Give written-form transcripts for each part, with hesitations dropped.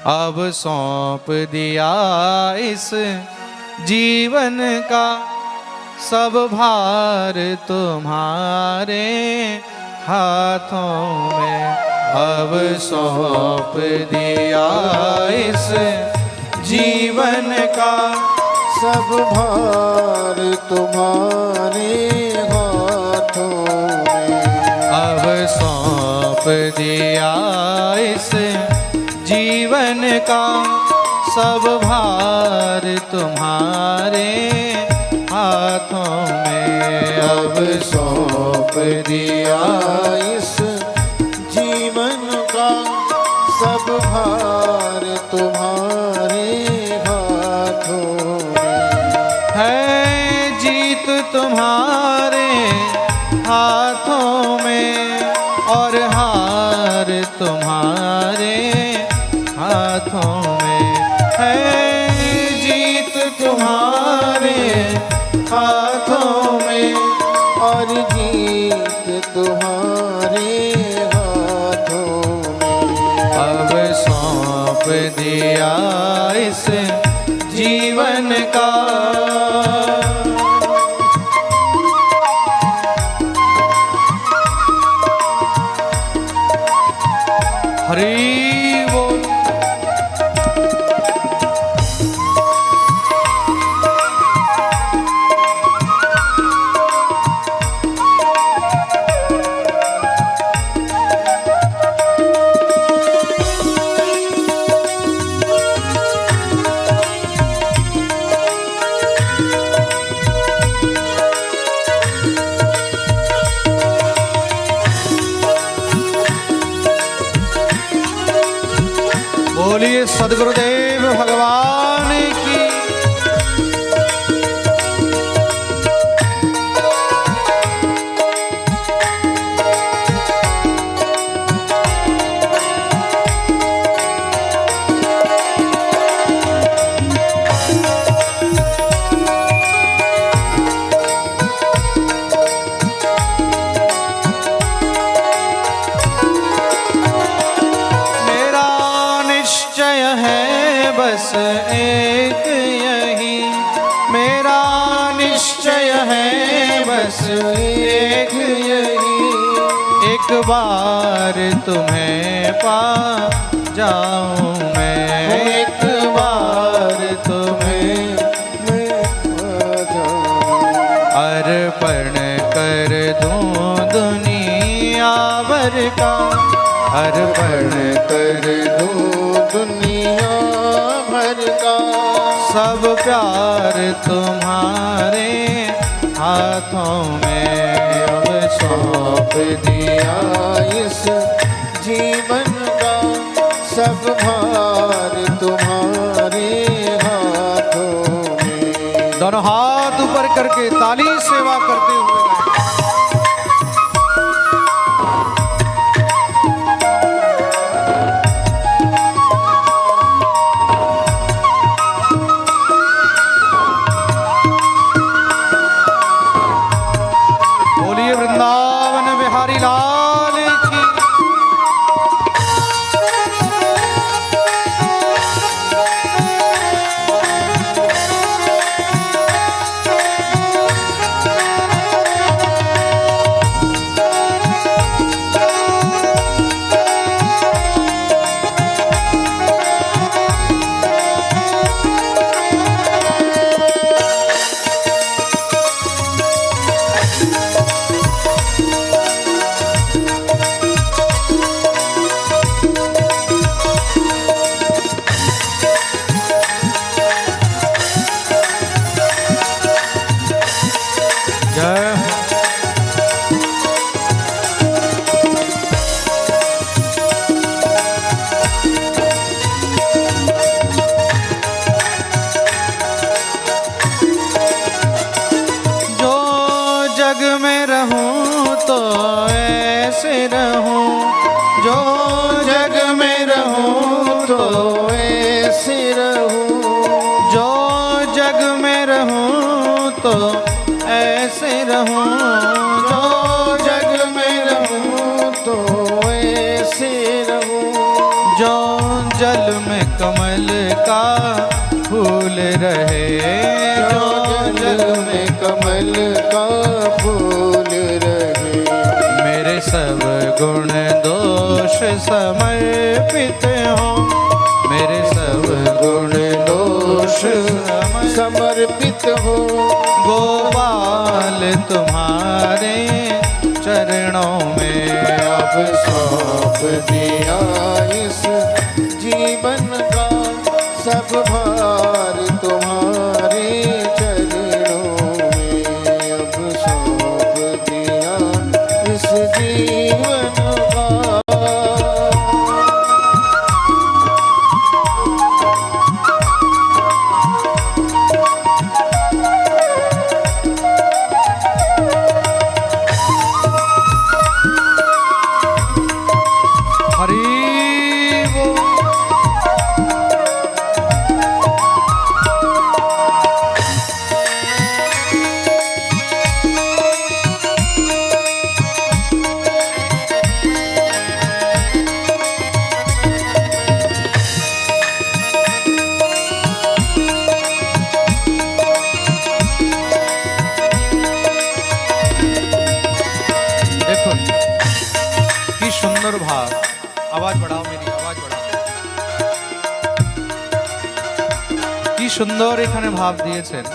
अब सौंप दिया इस जीवन का सब भार तुम्हारे हाथों में। अब सौंप दिया इस जीवन का सब भार तुम्हारे हाथों में। अब सौंप दिया इस जीवन का सब भार तुम्हारे हाथों में। अब सौंप दिया इस जीवन का सब भार तुम्हारे हाथों में। है जीत तुम्हारे हाथों में और हार तुम्हारे हाथों में। है जीत तुम्हारे हाथों में और जीत तुम्हारे हाथों में। अब सौंप दिया इस जीवन का हरि बोल। बोलिए सद्गुरुदेव भगवान की। बस एक यही मेरा निश्चय है, बस एक यही एक बार तुम्हें पा जाऊं मैं। एक बार तुम्हें मैं पा जाऊं। अर्पण कर दूं दुनिया भर का, अर्पण कर दूं दुनिया भर का सब प्यार तुम्हारे हाथों में। अब सौंप दिया इस जीवन का सब भार तुम्हारे हाथों में। दोनों हाथ ऊपर करके ताली सेवा करते हुए वृंदावन बिहारी लाल की। जग में रहूं तो ऐसे रहूं, जो जग में रहूं तो ऐसे रहूं, जो जग में रहूं तो ऐसे रहूं, जो जग में रहूं तो ऐसे रहूं, जो जल में कमल का फूल रहे, जो जल में कमल का फूल रहे। मेरे सब गुण दोष समर्पित हो, मेरे सब गुण दोष समर्पित हो। गोपाल तुम्हारे चरणों में अब सौंप दिया इस जीवन का सब भार तुम्हारे चरणों में। अब सौंप दिया इस जीवन का। सुंदर भाव, आवाज बढ़ाओ, मेरी आवाज बढ़ाओ। কি সুন্দর এখানে ভাব দিয়েছেন।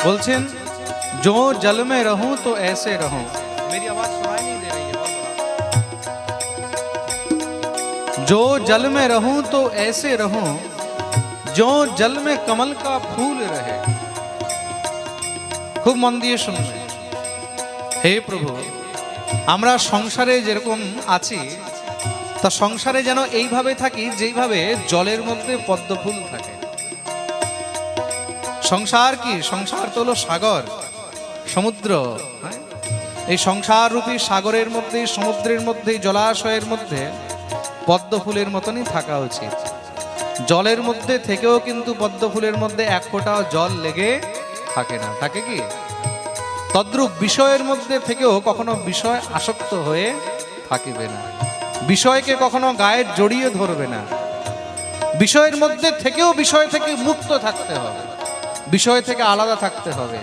বলছেন जो जल में रहूं तो ऐसे रहूं। मेरी आवाज सुनाई नहीं दे रही है, जो जल में रहूं तो ऐसे रहूं, जो जल में कमल का फूल रहे। খুব মন দিয়ে শুনবেন। হে প্রভু, আমরা সংসারে যেরকম আছি, তা সংসারে যেন এইভাবে থাকি যেইভাবে জলের মধ্যে পদ্ম ফুল থাকে। সংসার কি? সংসার তো হলো সাগর, সমুদ্র। এই সংসার রূপী সাগরের মধ্যে, সমুদ্রের মধ্যে, জলাশয়ের মধ্যে পদ্ম ফুলের মতনই থাকা উচিত। জলের মধ্যে থেকেও কিন্তু পদ্ম ফুলের মধ্যে এক ফোঁটাও জল লেগে থাকে না, থাকে কি? তদ্রূপ বিষয়ের মধ্যে থেকেও কখনো বিষয় আসক্ত হয়ে থাকিবে না, বিষয়কে কখনো গায়ে জড়িয়ে ধরবে না। বিষয়ের মধ্যে থেকেও বিষয় থেকে মুক্ত থাকতে হবে, বিষয় থেকে আলাদা থাকতে হবে।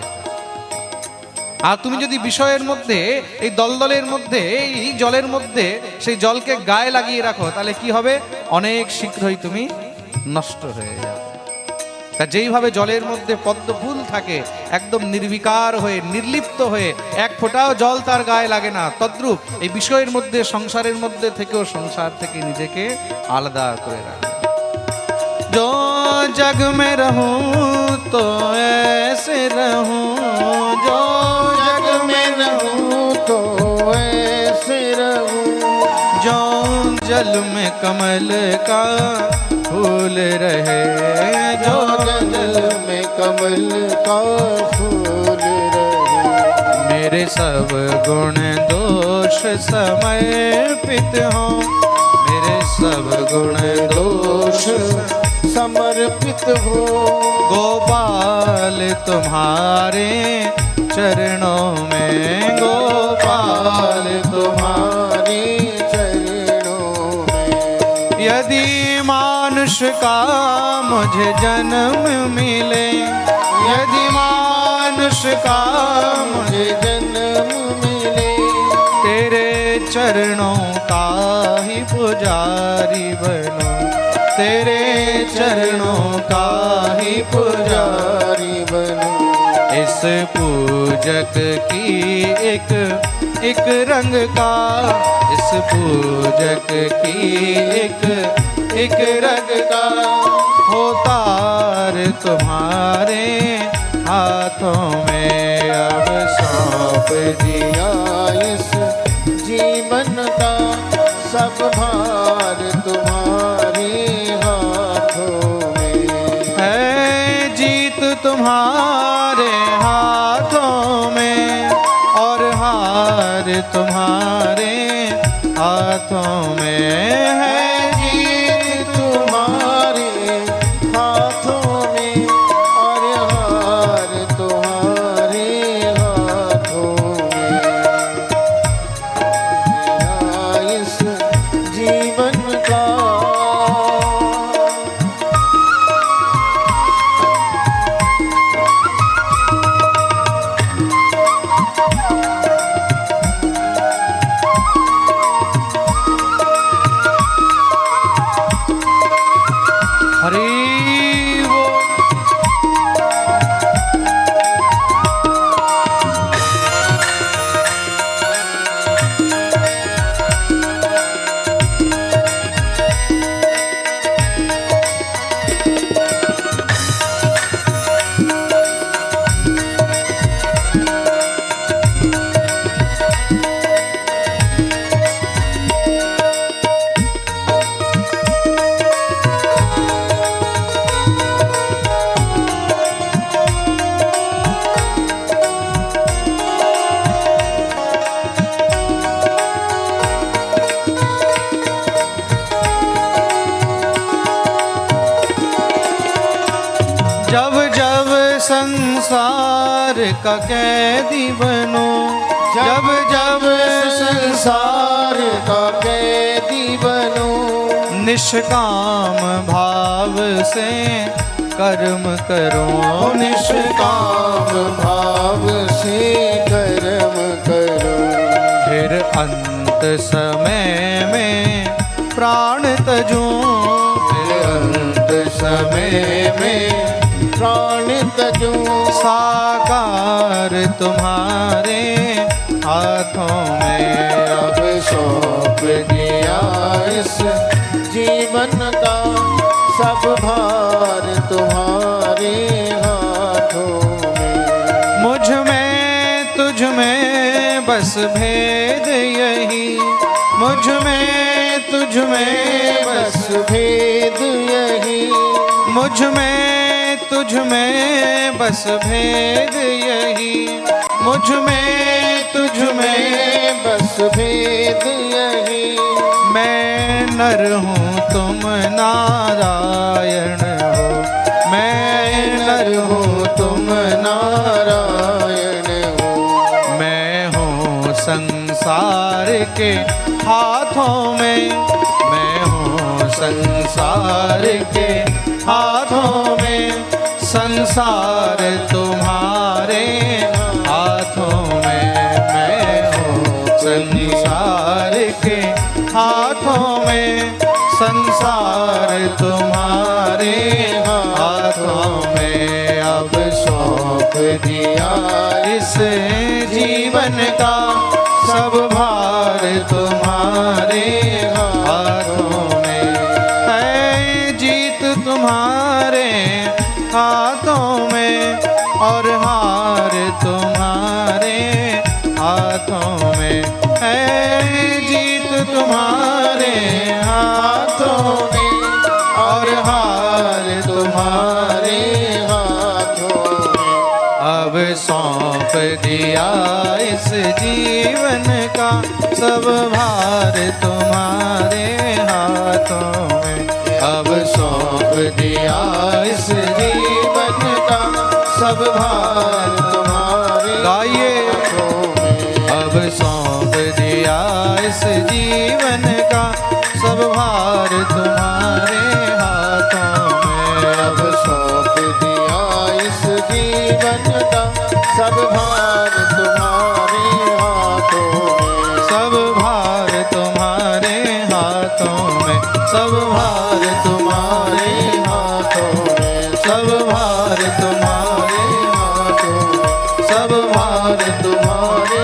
আর তুমি যদি বিষয়ের মধ্যে, এই দলদলের মধ্যে, এই জলের মধ্যে সেই জলকে গায়ে লাগিয়ে রাখো, তাহলে কি হবে? অনেক শীঘ্রই তুমি নষ্ট হয়ে যাবে। তা যেইভাবে জলের মধ্যে পদ্ম ফুল থাকে একদম নির্বিকার হয়ে, নির্লিপ্ত হয়ে, এক ফোঁটাও জল তার গায়ে লাগে না, তদ্রূপ এই বিষয়ের মধ্যে, সংসারের মধ্যে থেকেও সংসার থেকে নিজেকে আলাদা করে রাখে। जो जग में रहूं तो ऐसे रहूं, जो जग में रहूं तो ऐसे रहूं, जो जल में कमल का फूल रहे, जो जल में कमल का फूल रहे। मेरे सब गुण दोष समर्पित हो, मेरे सब गुण दोष समर्पित हो। गोपाल तुम्हारे चरणों में, गोपाल तुम्हारे चरणों में। यदि मानुष का मुझे जन्म मिले, यदि मानुष का मुझे जन्म मिले, तेरे चरणों का ही पुजारी बनूं, तेरे चरणों का ही पुजारी बनूं। इस पूजक की एक रंग का, इस पूजक की एक रंग का हो तार तुम्हारे हाथों में। अब सौंप दिया इस जीवन का सब भार तुम्हारे हाथों में। है जीत तुम्हारे हाथों में और हार तुम्हारे हाथों में है। जीत तुम्हारे हाथों में और हार तुम्हारे हाथों में। इस जीवन का संसार का कैदी बनूं, जब जब संसार का कैदी बनूं, निष्काम भाव से कर्म करूं, निष्काम भाव से कर्म करूं, फिर अंत समय में प्राण तजूं, फिर अंत समय में प्राण तजूं, साकार तुम्हारे हाथों में अब सौंप दिया इस जीवन का सब भार तुम्हारे हाथों में। मुझ में तुझ में बस भेद यही, मुझ में तुझ में बस भेद यही, मुझ में तुझ में बस भेद यही, मुझ में तुझ में बस भेद यही, मैं नर हूँ तुम नारायण हो, मैं नर हूँ तुम नारायण हो, मैं हूँ संसार के हाथों में, मैं हूँ संसार के हाथों में, संसार तुम्हारे हाथों में, मैं हूँ संसार के हाथों में, संसार तुम्हारे हाथों में। अब सौंप दिया इस जीवन का सब भार तुम्हारे हाथों में, है जीत तुम्हारे हाथों में और हार तुम्हारे हाथों में, है जीत तुम्हारे हाथों में और हार तुम्हारे हाथों में। अब सौंप दिया इस जीवन का सब भार तुम्हारे हाथों में, अब सौंप दिया इस जीवन का सब भार तुम्हारे गाइए। हाथों में। अब सौंप दिया इस जीवन का सब भार तुम्हारे हाथों में, अब सौंप दिया इस जीवन का सब भार तुम्हारे हाथों में, सब भार तुम्हारे हाथों में, सब भार तुम्हारे हाथों में, सब भार तुम्हारे हाथों में, सब भार तुम्हारे